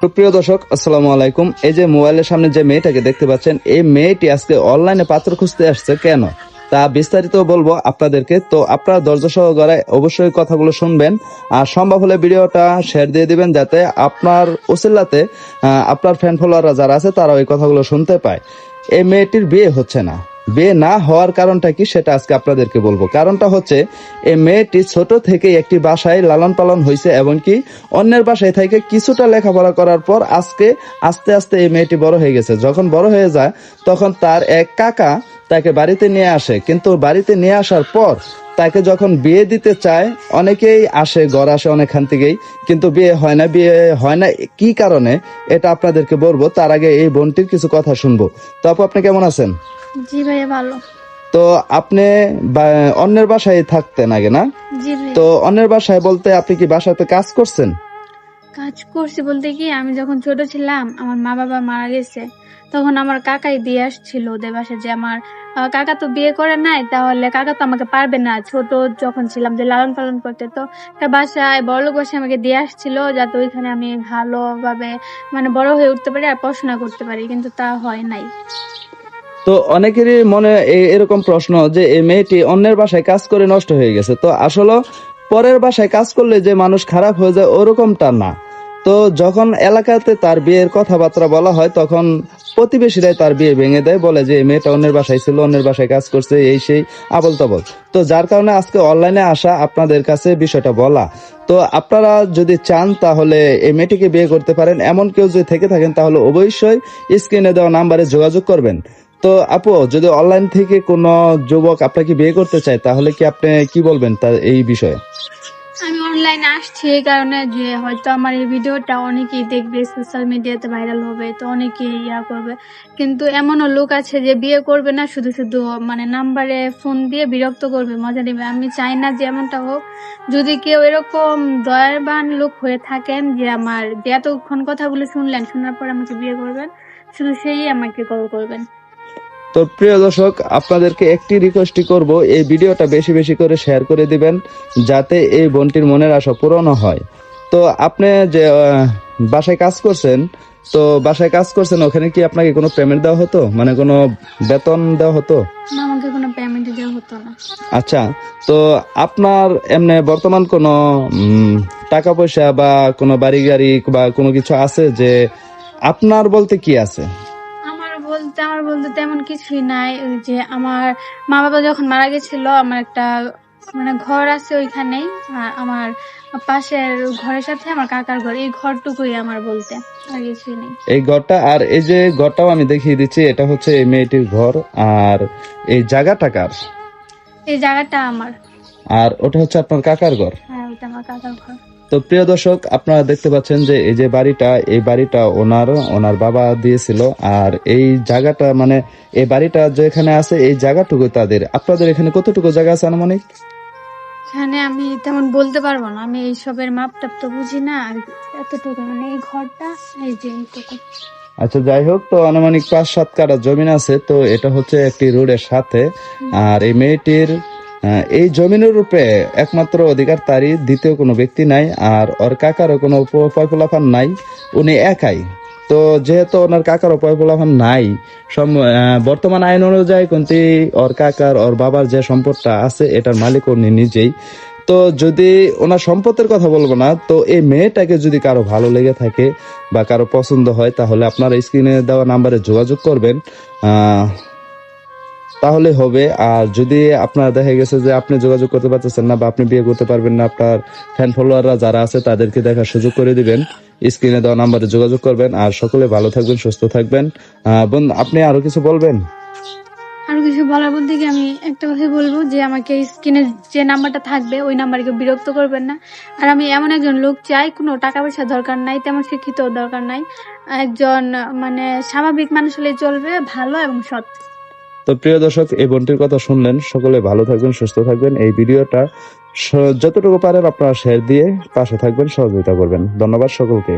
তো প্রিয় দর্শক, আসসালামু আলাইকুম। এই যে মোবাইলের সামনে যে মেয়েটাকে দেখতে পাচ্ছেন, এই মেয়েটি আজকে অনলাইনে পাত্র খুঁজতে আসছে কেন, তা বিস্তারিত বলবো আপনাদেরকে। তো আপনারা ধৈর্য সহকারে অবশ্যই কথাগুলো শুনবেন, আর সম্ভব হলে ভিডিওটা শেয়ার দিয়ে দিবেন, যাতে আপনার ওসিলাতে আপনার ফ্যান ফলোয়াররা যারা আছে তারা ওই কথাগুলো শুনতে পায়। এই মেয়েটির বিয়ে হচ্ছে না। বিয়ে না হওয়ার কারণটা কি সেটা আজকে আপনাদেরকে বলবো। কারণটা হচ্ছে, এই মেয়েটি ছোট থেকে একটি বাসায় লালন পালন হয়েছে, এবং কি অন্যের বাসায় থেকে কিছুটা লেখাপড়া করার পর আজকে আস্তে আস্তে এই মেয়েটি বড় হয়ে গেছে। যখন বড় হয়ে যায় তখন তার এক কাকা তাকে বাড়িতে নিয়ে আসে, কিন্তু বাড়িতে নিয়ে আসার পর তাকে যখন বিয়ে দিতে চায়, অনেকেই আসে, ঘর আসে অনেকখান থেকেই, কিন্তু বিয়ে হয় না। বিয়ে হয় না কি কারণে এটা আপনাদেরকে বলবো, তার আগে এই বোনটির কিছু কথা শুনবো। তো আপু, আপনি কেমন আছেন? জি ভাইয়া, ভালো। তো আপনি অন্যের বাসায় থাকতেন আগে, না? জি ভাইয়া, তো অন্যের বাসায় বলতে আপনি কি বাসাতে কাজ করছেন? কাজ করছি বলতে কি, আমি যখন ছোট ছিলাম আমার মা বাবা মারা গেছে, তখন আমার কাকাই দিয়ে আসছিল ওদের বাসায়, যে আমার কাকা তো বিয়ে করে নাই, তাহলে কাকা তো আমাকে পারবে না, ছোট যখন ছিলাম যে লালন পালন করতে, তো একটা বাসায় বড়লোক বাসায় আমাকে দিয়ে আসছিল, যাতে ওইখানে আমি ভালোভাবে মানে বড় হয়ে উঠতে পারি আর পড়াশোনা করতে পারি, কিন্তু তা হয় নাই। তো অনেকেরই মনে এরকম প্রশ্ন যে এই মেয়েটি অন্যের বাসায় কাজ করে নষ্ট হয়ে গেছে। তো আসলে পরের বাসায় কাজ করলে যে মানুষ খারাপ হয়ে যায় ওরকমটা না। তো যখন এলাকাতে তার বিয়ের কথাবার্তা বলা হয়, তখন প্রতিবেশীরাই তার বিয়ে ভেঙে দেয়, বলে যে এই মেয়েটা অন্যের বাসায় ছিল, অন্যের বাসায় কাজ করছে, এই সেই আবল তাবল। তো যার কারণে আজকে অনলাইনে আসা, আপনাদের কাছে বিষয়টা বলা। তো আপনারা যদি চান তাহলে এই মেয়েটিকে বিয়ে করতে পারেন। এমন কেউ যদি থেকে থাকেন তাহলে অবশ্যই স্ক্রিনে দেওয়া নাম্বারে যোগাযোগ করবেন। তো আপু, যদি অনলাইন থেকে কোনো যুবক আপনাকে বিয়ে করতে চায়, তাহলে কি আপনি কি বলবেন তার এই বিষয়ে? আমি অনলাইনে আসছি এই কারণে যে হয়তো আমার এই ভিডিওটা অনেকেই দেখবে, সোশ্যাল মিডিয়াতে ভাইরাল হবে, তো অনেকেই ইয়া করবে। কিন্তু এমনও লোক আছে যে বিয়ে করবে না, শুধু শুধু মানে নাম্বারে ফোন দিয়ে বিরক্ত করবে, মজা নেবে। আমি চাই না যে এমনটা হোক। যদি কেউ এরকম দয়াবান লোক হয়ে থাকেন যে আমার যে এতক্ষণ কথাগুলো শুনলেন, শোনার পর আমাকে বিয়ে করবেন, শুধু সেই আমাকে কল করবেন। তো প্রিয় দর্শক, আপনাদেরকে একটি রিকোয়েস্টই করব, এই ভিডিওটা বেশি বেশি করে শেয়ার করে দিবেন, যাতে এই বোনটির মনের আশা পূরণ হয়। তো আপনি যে বাসায় কাজ করছেন, তো বাসায় কাজ করছেন, ওখানে কি আপনাকে কোনো পেমেন্ট দেওয়া হতো, মানে কোনো বেতন দেওয়া হতো? না, আমাকে কোনো পেমেন্ট দেওয়া হতো না। আচ্ছা। তো আপনার এমনি বর্তমান কোনো টাকা পয়সা বা কোনো বাড়ি গাড়ি বা কোনো কিছু আছে? যে আপনার বলতে কি আছে? আমার বলতে তেমন কিছুই নাই। ওই যে আমার মা বাবা যখন মারা গেছিল, আমার একটা মানে ঘর আছে ওইখানেই, আর আমার পাশের ঘরের সাথে আমার কাকার ঘর, এই ঘরটুকুই আমার বলতে, আর কিছুই নেই। এই ঘরটা, আর এই যে ঘরটাও আমি দেখিয়ে দিচ্ছি, এটা হচ্ছে এই মেয়েটির ঘর। আর এই জায়গাটা কার? এই জায়গাটা আমার। আর ওটা হচ্ছে আপনার কাকার ঘর। হ্যাঁ, ওইটা আমার কাকার ঘর। তো প্রিয় দর্শক, আপনারা দেখতে পাচ্ছেন যে এই যে বাড়িটা, এই বাড়িটা ওনার বাবা দিয়েছিল। আর এই জায়গাটা, মানে এই বাড়িটা যেখানে আছে, এই জায়গাটুকু তাদের। আপনাদের এখানে কতটুকু জায়গা আছে আনুমানিক? এখানে আমি তেমন বলতে পারবো না, আমি এইসবের মাপ টাপ তো বুঝি না। আর এতটুকু মানে এই ঘরটা, এই যে এইটুকু। আচ্ছা, যাই হোক, তো আনুমানিক 5-7 কাঠা জমিন আছে। তো এটা হচ্ছে একটি রোডের সাথে। আর এই মেয়েটির এই জমিনের উপরে একমাত্র অধিকার তারই, দ্বিতীয় কোনো ব্যক্তি নাই। আর ওর কাকারও কোনো পয়পোলাফান নাই, উনি একাই। তো যেহেতু ওনার কাকারও পয়পোলাফান নাই, বর্তমান আইন অনুযায়ী কিন্তু ওর কাকার, ওর বাবার যে সম্পদটা আছে, এটার মালিক উনি নিজেই। তো যদি ওনার সম্পদের কথা বলবো না, তো এই মেয়েটাকে যদি কারো ভালো লেগে থাকে বা কারো পছন্দ হয়, তাহলে আপনারা স্ক্রিনে দেওয়া নাম্বারে যোগাযোগ করবেন, তাহলে হবে। আর যদি আপনার দেখা গেছে যে আপনি যোগাযোগ করতে পারতেছেন না বা আপনি বিয়ে করতে পারবেন না, আপনার ফ্যান ফলোয়াররা যারা আছে তাদেরকে দেখার সুযোগ করে দিবেন, স্ক্রিনে দেওয়া নাম্বারে যোগাযোগ করবেন। আর সকলে ভালো থাকবেন, সুস্থ থাকবেন। বোন, আপনি আরো কিছু বলবেন? আরো কিছু বলার বলতে কি, আমি একটা কথা বলবো যে আমাকে স্ক্রিনে যে নাম্বারটা থাকবে ওই নাম্বারে কেউ বিরক্ত করবেন না। আর আমি এমন একজন লোক চাই, কোনো টাকা পয়সা দরকার নাই, তেমন শিক্ষিত দরকার নাই, একজন মানে স্বাভাবিক মানুষ হলেই চলবে, ভালো এবং সৎ। তো প্রিয় দর্শক, এই বোনটির কথা শুনলেন, সকলে ভালো থাকবেন, সুস্থ থাকবেন। এই ভিডিওটা যতটুকু পারেন আপনারা শেয়ার দিয়ে পাশে থাকবেন, সহযোগিতা করবেন। ধন্যবাদ সকলকে।